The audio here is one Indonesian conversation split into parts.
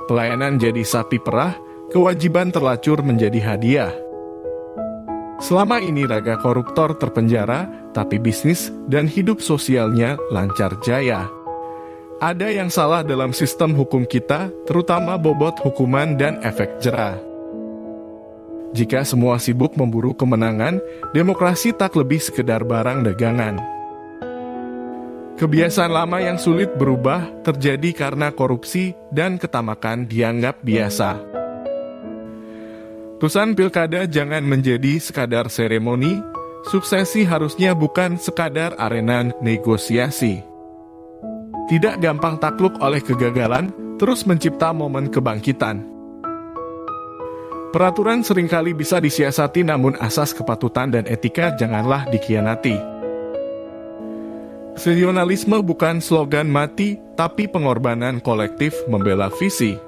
pelayanan jadi sapi perah, kewajiban terlacur menjadi hadiah. Selama ini raga koruptor terpenjara, tapi bisnis dan hidup sosialnya lancar jaya. Ada yang salah dalam sistem hukum kita, terutama bobot hukuman dan efek jera. Jika semua sibuk memburu kemenangan, demokrasi tak lebih sekedar barang dagangan. Kebiasaan lama yang sulit berubah terjadi karena korupsi dan ketamakan dianggap biasa. Putusan pilkada jangan menjadi sekadar seremoni, suksesi harusnya bukan sekadar arena negosiasi. Tidak gampang takluk oleh kegagalan, terus mencipta momen kebangkitan. Peraturan seringkali bisa disiasati, namun asas kepatutan dan etika janganlah dikhianati. Nasionalisme bukan slogan mati, tapi pengorbanan kolektif membela visi.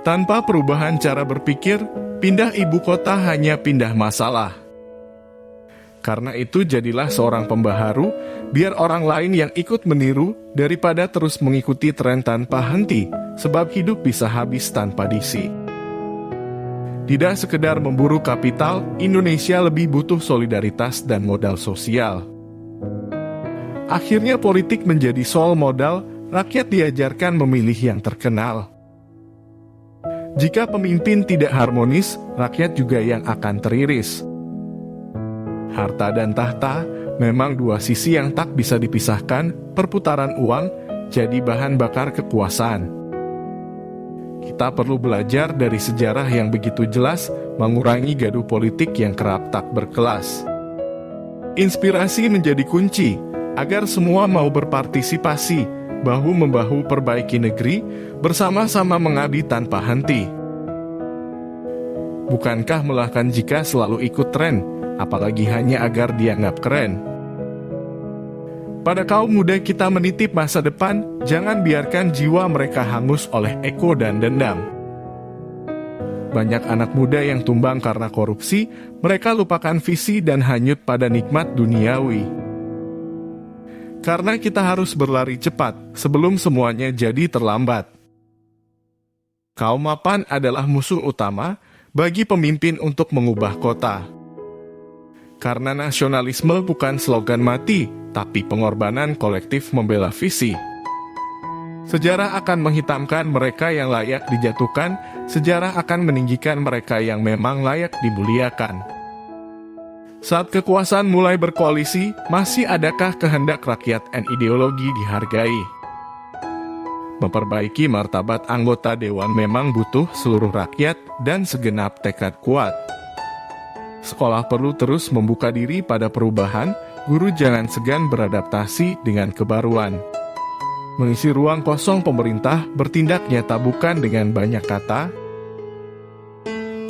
Tanpa perubahan cara berpikir, pindah ibu kota hanya pindah masalah. Karena itu jadilah seorang pembaharu, biar orang lain yang ikut meniru, daripada terus mengikuti tren tanpa henti, sebab hidup bisa habis tanpa diisi. Tidak sekedar memburu kapital, Indonesia lebih butuh solidaritas dan modal sosial. Akhirnya politik menjadi soal modal, rakyat diajarkan memilih yang terkenal. Jika pemimpin tidak harmonis, rakyat juga yang akan teriris. Harta dan tahta memang dua sisi yang tak bisa dipisahkan, perputaran uang jadi bahan bakar kekuasaan. Kita perlu belajar dari sejarah yang begitu jelas, mengurangi gaduh politik yang kerap tak berkelas. Inspirasi menjadi kunci, agar semua mau berpartisipasi, bahu-membahu perbaiki negeri, bersama-sama mengabdi tanpa henti. Bukankah melahkan jika selalu ikut tren, apalagi hanya agar dianggap keren? Pada kaum muda kita menitip masa depan, jangan biarkan jiwa mereka hangus oleh ego dan dendam. Banyak anak muda yang tumbang karena korupsi, mereka lupakan visi dan hanyut pada nikmat duniawi. Karena kita harus berlari cepat, sebelum semuanya jadi terlambat. Kaum mapan adalah musuh utama bagi pemimpin untuk mengubah kota. Karena nasionalisme bukan slogan mati, tapi pengorbanan kolektif membela visi. Sejarah akan menghitamkan mereka yang layak dijatuhkan, sejarah akan meninggikan mereka yang memang layak dimuliakan. Saat kekuasaan mulai berkoalisi, masih adakah kehendak rakyat dan ideologi dihargai? Memperbaiki martabat anggota dewan memang butuh seluruh rakyat dan segenap tekad kuat. Sekolah perlu terus membuka diri pada perubahan, guru jangan segan beradaptasi dengan kebaruan. Mengisi ruang kosong pemerintah bertindak nyata bukan dengan banyak kata.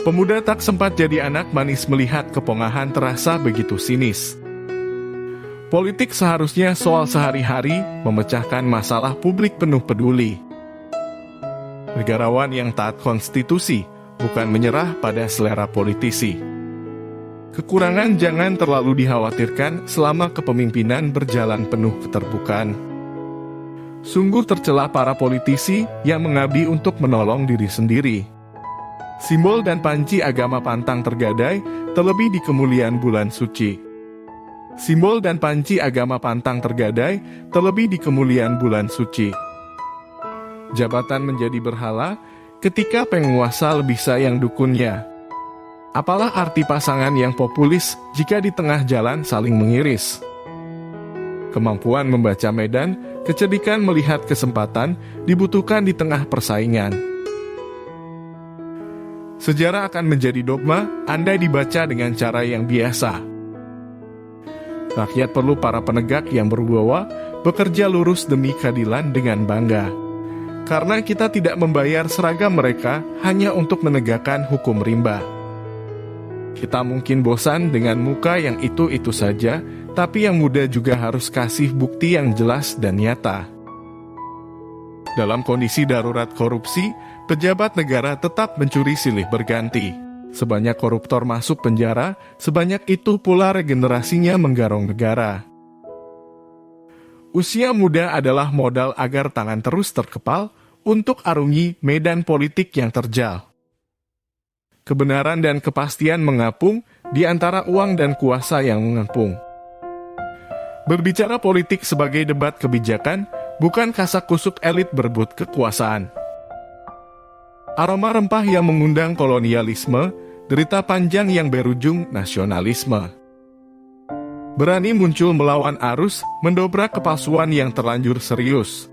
Pemuda tak sempat jadi anak manis melihat kepongahan terasa begitu sinis. Politik seharusnya soal sehari-hari, memecahkan masalah publik penuh peduli. Negarawan yang taat konstitusi, bukan menyerah pada selera politisi. Kekurangan jangan terlalu dikhawatirkan selama kepemimpinan berjalan penuh keterbukaan. Sungguh tercela para politisi yang mengabdi untuk menolong diri sendiri. Simbol dan panci agama pantang tergadai, terlebih di kemuliaan bulan suci. Simbol dan panci agama pantang tergadai, terlebih di kemuliaan bulan suci. Jabatan menjadi berhala, ketika penguasa lebih sayang dukunnya. Apalah arti pasangan yang populis jika di tengah jalan saling mengiris? Kemampuan membaca medan, kecerdikan melihat kesempatan, dibutuhkan di tengah persaingan. Sejarah akan menjadi dogma andai dibaca dengan cara yang biasa. Rakyat perlu para penegak yang berwibawa, bekerja lurus demi keadilan dengan bangga. Karena kita tidak membayar seragam mereka hanya untuk menegakkan hukum rimba. Kita mungkin bosan dengan muka yang itu-itu saja, tapi yang muda juga harus kasih bukti yang jelas dan nyata. Dalam kondisi darurat korupsi, pejabat negara tetap mencuri silih berganti. Sebanyak koruptor masuk penjara, sebanyak itu pula regenerasinya menggarong negara. Usia muda adalah modal agar tangan terus terkepal, untuk arungi medan politik yang terjal. Kebenaran dan kepastian mengapung di antara uang dan kuasa yang mengepung. Berbicara politik sebagai debat kebijakan, bukan kasak-kusuk elit berebut kekuasaan. Aroma rempah yang mengundang kolonialisme, derita panjang yang berujung nasionalisme. Berani muncul melawan arus, mendobrak kepalsuan yang terlanjur serius.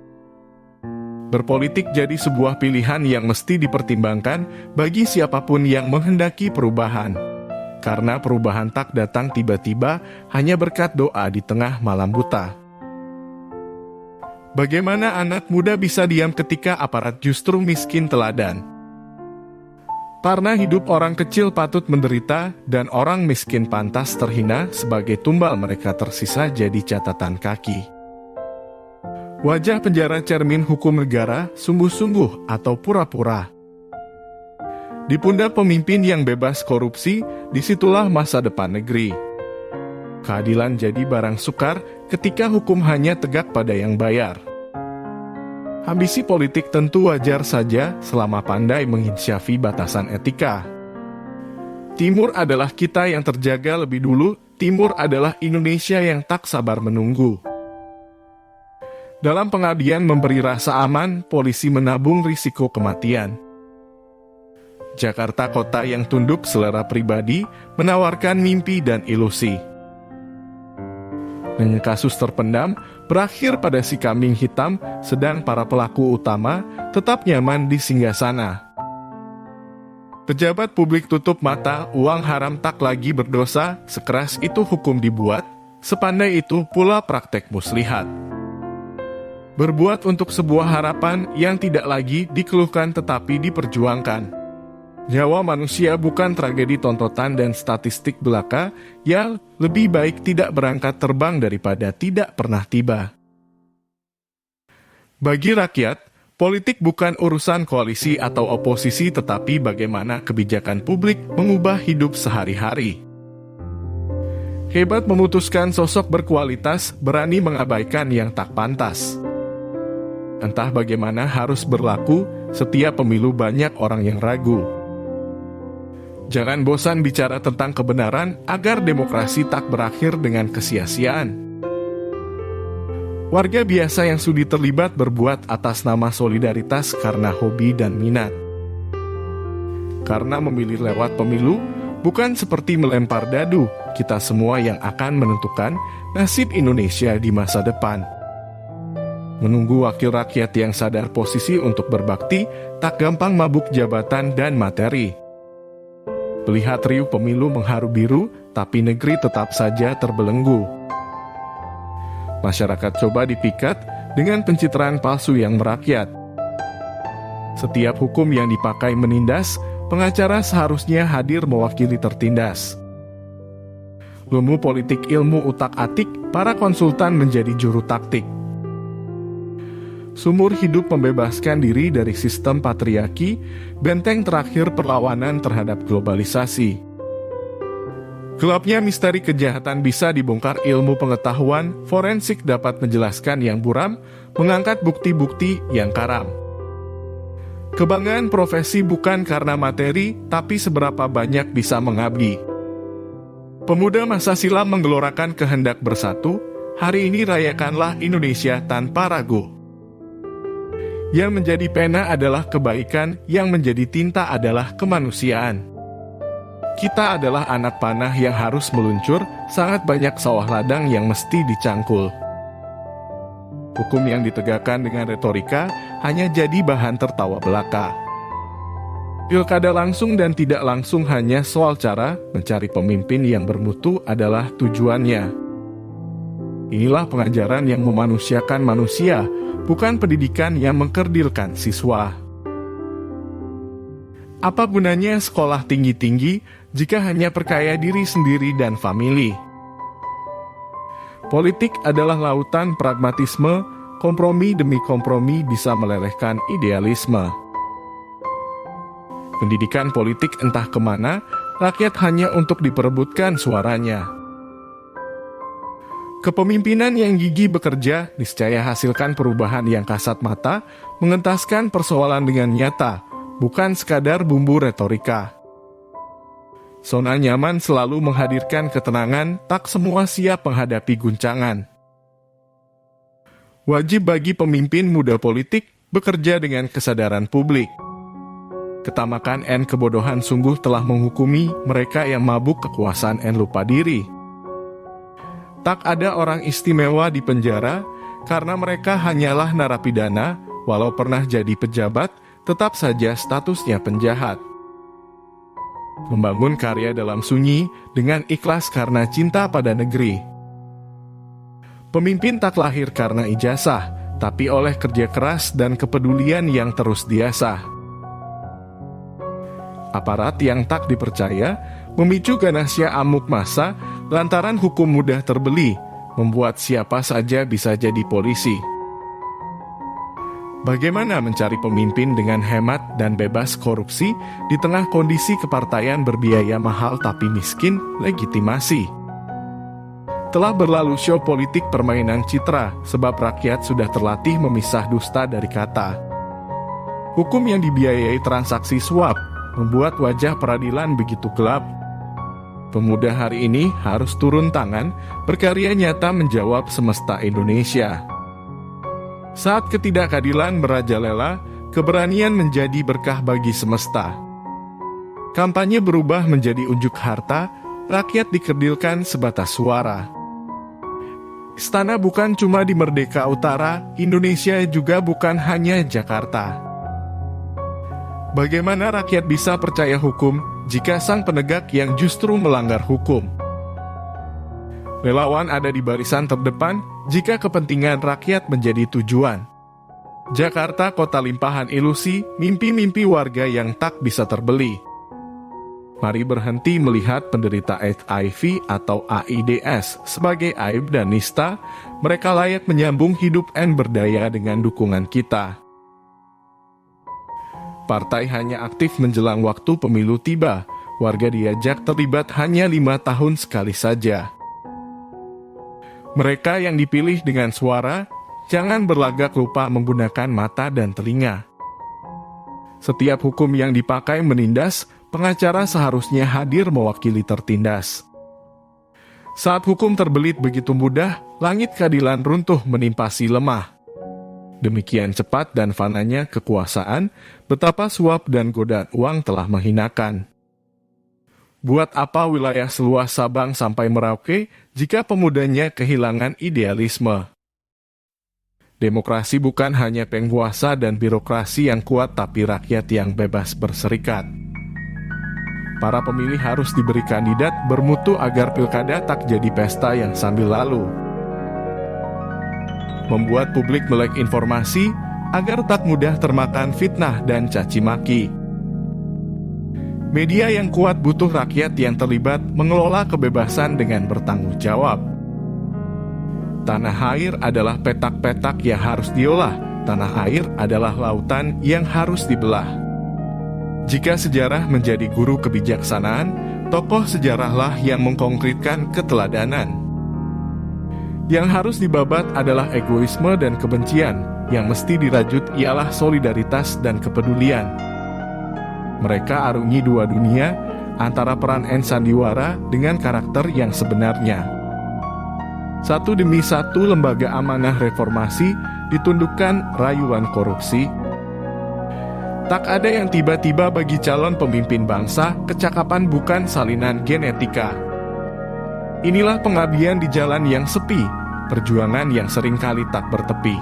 Berpolitik jadi sebuah pilihan yang mesti dipertimbangkan bagi siapapun yang menghendaki perubahan. Karena perubahan tak datang tiba-tiba, hanya berkat doa di tengah malam buta. Bagaimana anak muda bisa diam ketika aparat justru miskin teladan? Karena hidup orang kecil patut menderita dan orang miskin pantas terhina, sebagai tumbal mereka tersisa jadi catatan kaki. Wajah penjara cermin hukum negara, sungguh-sungguh atau pura-pura. Di pundak pemimpin yang bebas korupsi, disitulah masa depan negeri. Keadilan jadi barang sukar ketika hukum hanya tegak pada yang bayar. Ambisi politik tentu wajar saja selama pandai menginsyafi batasan etika. Timur adalah kita yang terjaga lebih dulu, Timur adalah Indonesia yang tak sabar menunggu. Dalam pengabdian memberi rasa aman, polisi menabung risiko kematian. Jakarta kota yang tunduk selera pribadi, menawarkan mimpi dan ilusi. Dengan kasus terpendam, berakhir pada si kambing hitam, sedang para pelaku utama tetap nyaman di singgasana. Pejabat publik tutup mata, uang haram tak lagi berdosa, sekeras itu hukum dibuat, sepandai itu pula praktek muslihat. Berbuat untuk sebuah harapan yang tidak lagi dikeluhkan tetapi diperjuangkan. Nyawa manusia bukan tragedi tontonan dan statistik belaka, yang lebih baik tidak berangkat terbang daripada tidak pernah tiba. Bagi rakyat, politik bukan urusan koalisi atau oposisi tetapi bagaimana kebijakan publik mengubah hidup sehari-hari. Hebat memutuskan sosok berkualitas, berani mengabaikan yang tak pantas. Entah bagaimana harus berlaku, setiap pemilu banyak orang yang ragu. Jangan bosan bicara tentang kebenaran agar demokrasi tak berakhir dengan kesia-siaan. Warga biasa yang sudi terlibat berbuat atas nama solidaritas karena hobi dan minat. Karena memilih lewat pemilu, bukan seperti melempar dadu, kita semua yang akan menentukan nasib Indonesia di masa depan. Menunggu wakil rakyat yang sadar posisi untuk berbakti, tak gampang mabuk jabatan dan materi. Melihat riuh pemilu mengharu biru, tapi negeri tetap saja terbelenggu. Masyarakat coba dipikat dengan pencitraan palsu yang merakyat. Setiap hukum yang dipakai menindas, pengacara seharusnya hadir mewakili tertindas. Ilmu politik ilmu utak-atik, para konsultan menjadi juru taktik. Sumur hidup membebaskan diri dari sistem patriarki, benteng terakhir perlawanan terhadap globalisasi. Gelapnya misteri kejahatan bisa dibongkar ilmu pengetahuan, forensik dapat menjelaskan yang buram, mengangkat bukti-bukti yang karam. Kebanggaan profesi bukan karena materi, tapi seberapa banyak bisa mengabdi. Pemuda masa silam menggelorakan kehendak bersatu, hari ini rayakanlah Indonesia tanpa ragu. Yang menjadi pena adalah kebaikan, yang menjadi tinta adalah kemanusiaan. Kita adalah anak panah yang harus meluncur, sangat banyak sawah ladang yang mesti dicangkul. Hukum yang ditegakkan dengan retorika hanya jadi bahan tertawa belaka. Pilkada langsung dan tidak langsung hanya soal cara, mencari pemimpin yang bermutu adalah tujuannya. Inilah pengajaran yang memanusiakan manusia, bukan pendidikan yang mengkerdilkan siswa. Apa gunanya sekolah tinggi-tinggi jika hanya perkaya diri sendiri dan famili? Politik adalah lautan pragmatisme, kompromi demi kompromi bisa melelehkan idealisme. Pendidikan politik entah kemana, rakyat hanya untuk diperebutkan suaranya. Kepemimpinan yang gigih bekerja niscaya hasilkan perubahan yang kasat mata, mengentaskan persoalan dengan nyata, bukan sekadar bumbu retorika. Zona nyaman selalu menghadirkan ketenangan, tak semua siap menghadapi guncangan. Wajib bagi pemimpin muda politik bekerja dengan kesadaran publik. Ketamakan dan kebodohan sungguh telah menghukumi mereka yang mabuk kekuasaan dan lupa diri. Tak ada orang istimewa di penjara karena mereka hanyalah narapidana, walau pernah jadi pejabat, tetap saja statusnya penjahat. Membangun karya dalam sunyi dengan ikhlas karena cinta pada negeri. Pemimpin tak lahir karena ijazah, tapi oleh kerja keras dan kepedulian yang terus diasah. Aparat yang tak dipercaya memicu ganasnya amuk massa lantaran hukum mudah terbeli, membuat siapa saja bisa jadi polisi. Bagaimana mencari pemimpin dengan hemat dan bebas korupsi di tengah kondisi kepartaian berbiaya mahal tapi miskin legitimasi? Telah berlalu show politik permainan citra sebab rakyat sudah terlatih memisah dusta dari kata. Hukum yang dibiayai transaksi suap membuat wajah peradilan begitu gelap. Pemuda hari ini harus turun tangan, berkarya nyata menjawab semesta Indonesia. Saat ketidakadilan merajalela, keberanian menjadi berkah bagi semesta. Kampanye berubah menjadi unjuk harta, rakyat dikerdilkan sebatas suara. Istana bukan cuma di Merdeka Utara, Indonesia juga bukan hanya Jakarta. Bagaimana rakyat bisa percaya hukum jika sang penegak yang justru melanggar hukum? Relawan ada di barisan terdepan jika kepentingan rakyat menjadi tujuan. Jakarta kota limpahan ilusi, mimpi-mimpi warga yang tak bisa terbeli. Mari berhenti melihat penderita HIV atau AIDS sebagai aib dan nista. Mereka layak menyambung hidup dan berdaya dengan dukungan kita. Partai hanya aktif menjelang waktu pemilu tiba. Warga diajak terlibat hanya 5 tahun sekali saja. Mereka yang dipilih dengan suara, jangan berlagak lupa menggunakan mata dan telinga. Setiap hukum yang dipakai menindas, pengacara seharusnya hadir mewakili tertindas. Saat hukum terbelit begitu mudah, langit keadilan runtuh menimpa si lemah. Demikian cepat dan fananya kekuasaan, betapa suap dan godaan uang telah menghinakan. Buat apa wilayah seluas Sabang sampai Merauke jika pemudanya kehilangan idealisme? Demokrasi bukan hanya penguasa dan birokrasi yang kuat, tapi rakyat yang bebas berserikat. Para pemilih harus diberi kandidat bermutu agar pilkada tak jadi pesta yang sambil lalu. Membuat publik melek informasi agar tak mudah termakan fitnah dan caci maki. Media yang kuat butuh rakyat yang terlibat mengelola kebebasan dengan bertanggung jawab. Tanah air adalah petak-petak yang harus diolah. Tanah air adalah lautan yang harus dibelah. Jika sejarah menjadi guru kebijaksanaan, tokoh sejarahlah yang mengkonkretkan keteladanan. Yang harus dibabat adalah egoisme dan kebencian, yang mesti dirajut ialah solidaritas dan kepedulian. Mereka arungi dua dunia, antara peran dan sandiwara dengan karakter yang sebenarnya. Satu demi satu lembaga amanah reformasi ditundukkan rayuan korupsi. Tak ada yang tiba-tiba bagi calon pemimpin bangsa, kecakapan bukan salinan genetika. Inilah pengabdian di jalan yang sepi, perjuangan yang seringkali tak bertepi.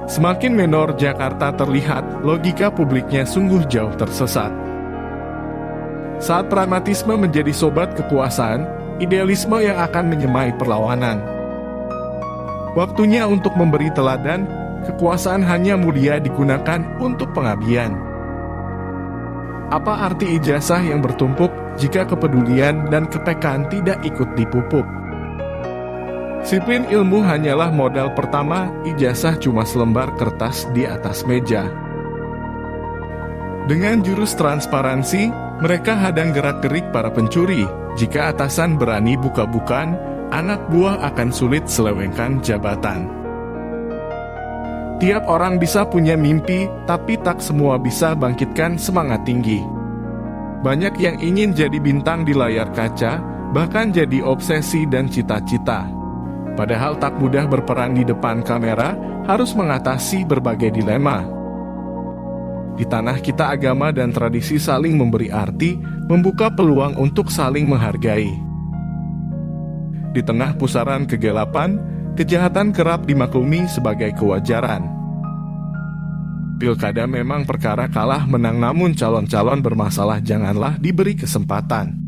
Semakin menor Jakarta terlihat, logika publiknya sungguh jauh tersesat. Saat pragmatisme menjadi sobat kekuasaan, idealisme yang akan menyemai perlawanan. Waktunya untuk memberi teladan, kekuasaan hanya mulia digunakan untuk pengabdian. Apa arti ijazah yang bertumpuk jika kepedulian dan kepekaan tidak ikut dipupuk? Disiplin ilmu hanyalah modal pertama, ijazah cuma selembar kertas di atas meja. Dengan jurus transparansi, mereka hadang gerak-gerik para pencuri. Jika atasan berani buka-bukaan, anak buah akan sulit selewengkan jabatan. Tiap orang bisa punya mimpi, tapi tak semua bisa bangkitkan semangat tinggi. Banyak yang ingin jadi bintang di layar kaca, bahkan jadi obsesi dan cita-cita. Padahal tak mudah berperan di depan kamera, harus mengatasi berbagai dilema. Di tanah kita, agama dan tradisi saling memberi arti, membuka peluang untuk saling menghargai. Di tengah pusaran kegelapan, kejahatan kerap dimaklumi sebagai kewajaran. Pilkada memang perkara kalah menang, namun calon-calon bermasalah janganlah diberi kesempatan.